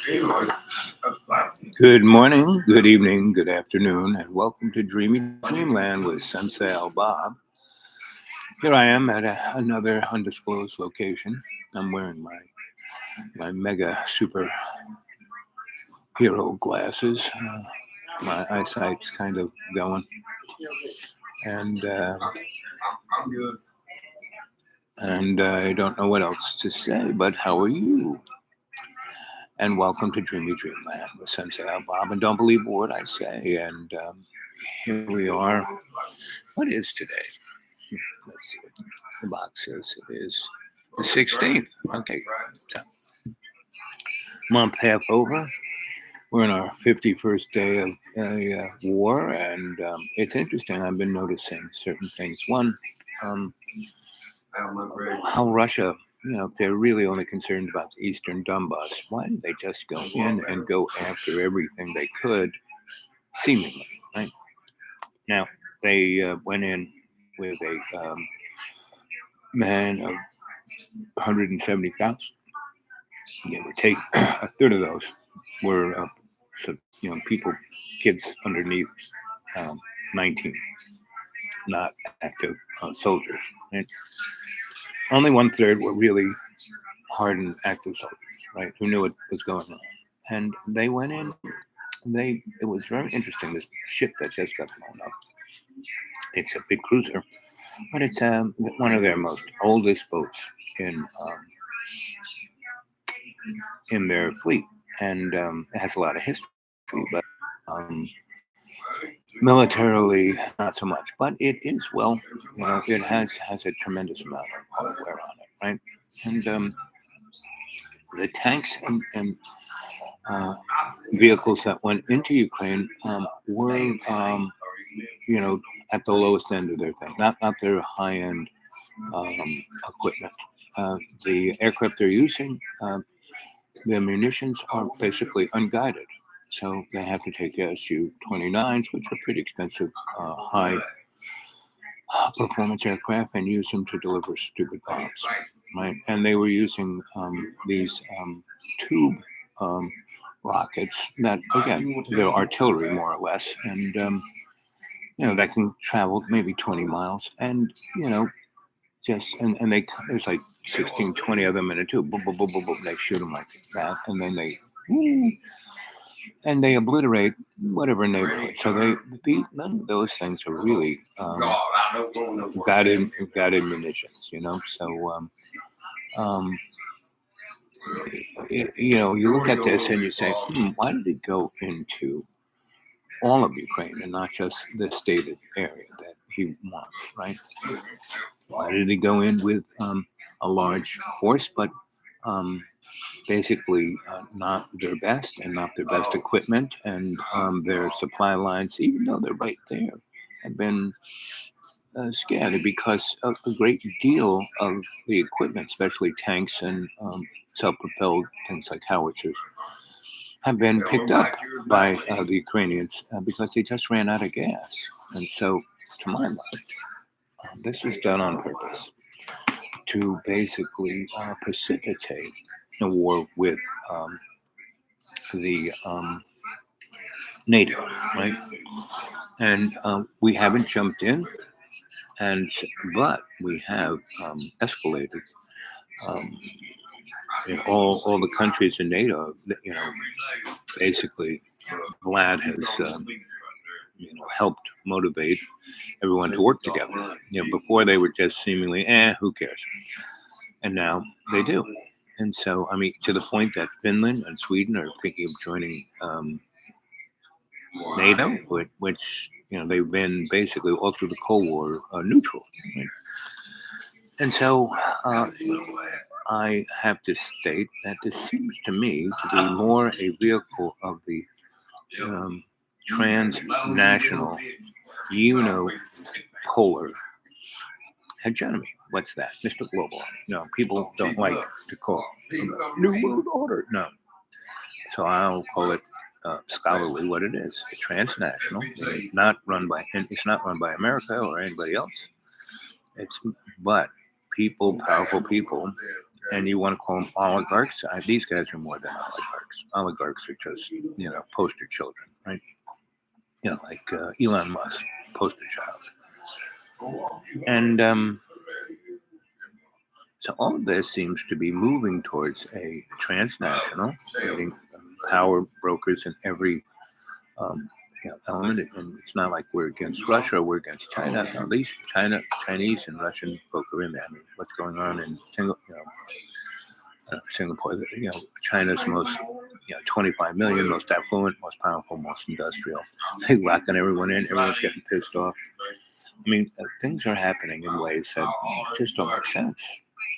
Good morning, good evening, good afternoon, and welcome to Dreamy Dreamland with Sensei Al Bob. Here I am at another undisclosed location. I'm wearing my mega super hero glasses. My eyesight's kind of going, and I don't know what else to say. But how are you? And welcome to Dreamy Dreamland with Sensei Al Bob. And don't believe a word I say. And here we are. What is today? Let's see what the box says. It is the 16th. Okay, so month half over. We're in our 51st day of a war, and it's interesting. I've been noticing certain things. One, how Russia, if they're really only concerned about the Eastern Donbass, why didn't they just go in and go after everything they could, seemingly, right? Now, they went in with a man of 170,000, give or take. A third of those were, people, kids underneath 19, not active soldiers. And only one third were really hardened active soldiers, right, who knew what was going on. And they went in. It was very interesting. This ship that just got blown up. It's a big cruiser, but it's one of their most oldest boats in their fleet, and it has a lot of history, but militarily not so much. But it is it has a tremendous amount of wear on it, right? And the tanks and vehicles that went into Ukraine were at the lowest end of their thing, not their high end equipment. The aircraft they're using, their munitions are basically unguided. So they have to take Su-29s, which are pretty expensive, high performance aircraft, and use them to deliver stupid bombs, right? And they were using these tube rockets that, again, they're artillery more or less, and that can travel maybe 20 miles, and there's like 16, 20 of them in a tube. Boom, boom, boom, boom, boom. They shoot them like that, and then they obliterate whatever neighborhood. So none of those things are really guided munitions, So you look at this and you say, why did it go into all of Ukraine and not just the stated area that he wants, right? Why did he go in with a large force, but basically not their best and not their best equipment, and their supply lines, even though they're right there, have been scattered because a great deal of the equipment, especially tanks and self-propelled things like howitzers, have been picked up by the Ukrainians because they just ran out of gas. And so, to my mind, this was done on purpose to basically precipitate a war with the NATO, right? And we haven't jumped in, but we have escalated. All the countries in NATO, basically, Vlad has helped motivate everyone to work together. Before they were just seemingly, who cares? And now they do. And so, to the point that Finland and Sweden are thinking of joining NATO, which they've been basically all through the Cold War neutral. Right? And so I have to state that this seems to me to be more a vehicle of the transnational, unipolar hegemony. What's that? Mr. Global. No, people don't like to call it New World Order. No. So I'll call it scholarly what it is. It's transnational. It's not run by America or anybody else. But powerful people, and you want to call them oligarchs. These guys are more than oligarchs. Oligarchs are just, poster children, right? Like Elon Musk, poster child. And so all of this seems to be moving towards a transnational, creating power brokers in every element. And it's not like we're against Russia or we're against China. Now, these Chinese and Russian broker in there. I mean, what's going on in Singapore? China's most, 25 million, most affluent, most powerful, most industrial. They're locking everyone in. Everyone's getting pissed off. I mean, things are happening in ways that just don't make sense,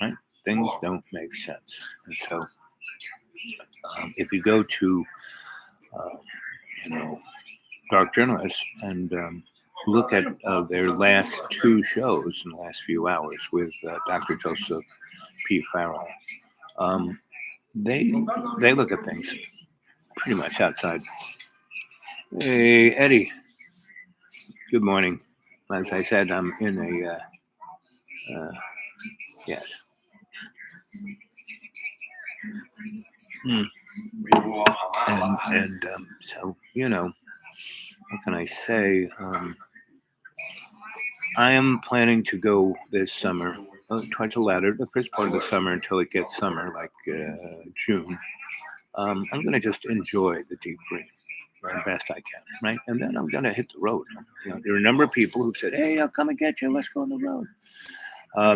right? Things don't make sense. And so if you go to, dark journalists and look at their last two shows in the last few hours with Dr. Joseph P. Farrell, they look at things pretty much outside. Hey, Eddie. Good morning. As I said, I'm in a yes. And so, what can I say? I am planning to go this summer, towards the latter, the first part of the summer until it gets summer, like June. I'm going to just enjoy the deep green as best I can, right? And then I'm going to hit the road. There are a number of people who said, "Hey, I'll come and get you. Let's go on the road."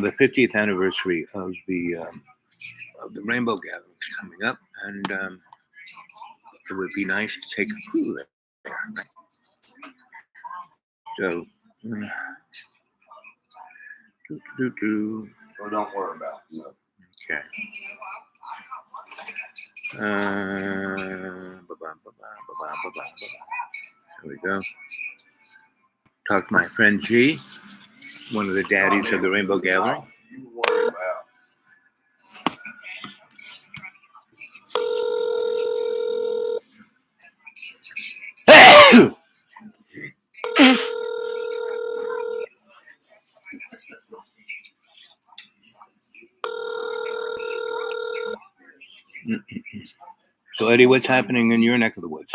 The 50th anniversary of the Rainbow Gathering is coming up, and it would be nice to take a crew there. So, So don't worry about it. Okay. There we go. Talk to my friend G, one of the daddies of the Rainbow Gathering. You worry about So, Eddie, what's happening in your neck of the woods?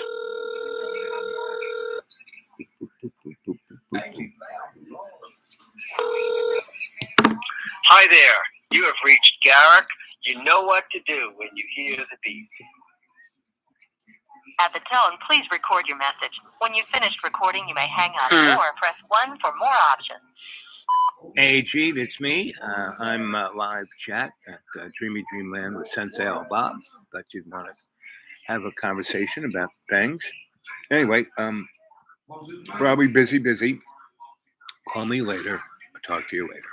Hi there. You have reached Garrick. You know what to do when you hear the beep. At the tone, please record your message. When you've finished recording, you may hang up or press 1 for more options. Hey, G, it's me. I'm live chat at Dreamy Dreamland with Sensei Al Bob. Thought you'd want to have a conversation about things. Anyway, probably busy. Call me later. I'll talk to you later.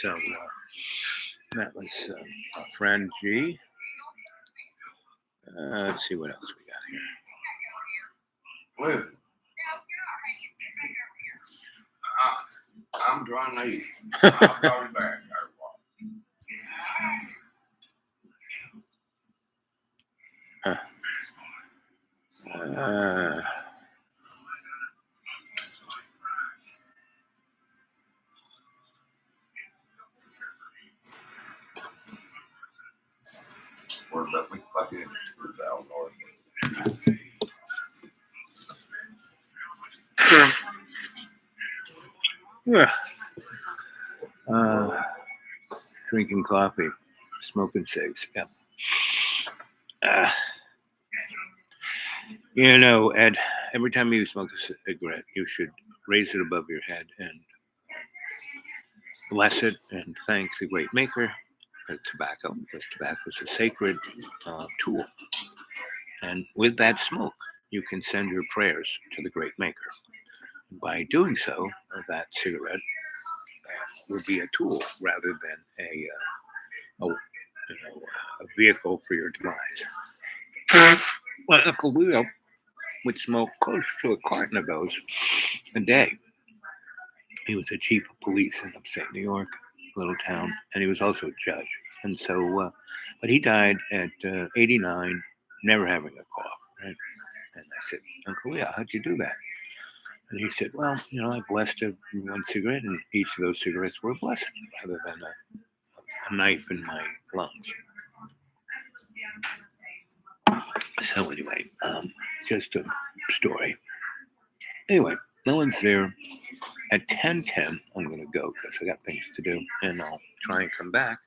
So that was our friend G. Let's see what else we got here. Liz. I'm trying to eat. I'll call you back. Or let me plug in to Yeah. Drinking coffee, smoking cigs. Yeah. Ed, every time you smoke a cigarette, you should raise it above your head and bless it and thank the great maker for tobacco, because tobacco is a sacred tool. And with that smoke, you can send your prayers to the great maker. By doing so, that cigarette will be a tool rather than a vehicle for your demise. Well, Uncle Leo would smoke close to a carton of those a day. He was a chief of police in upstate New York, little town, and he was also a judge. And so, but he died at 89, never having a cough, right? And I said, Uncle Leo, how'd you do that? And he said, well, I blessed one cigarette, and each of those cigarettes were a blessing rather than a knife in my lungs. So anyway, just a story. Anyway, no one's there. At 10:10, I'm going to go because I got things to do, and I'll try and come back.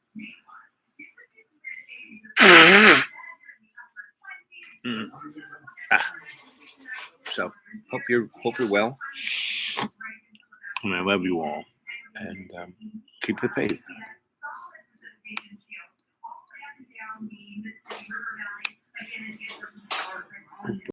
Mm. So hope you're well, and I love you all, and keep the faith.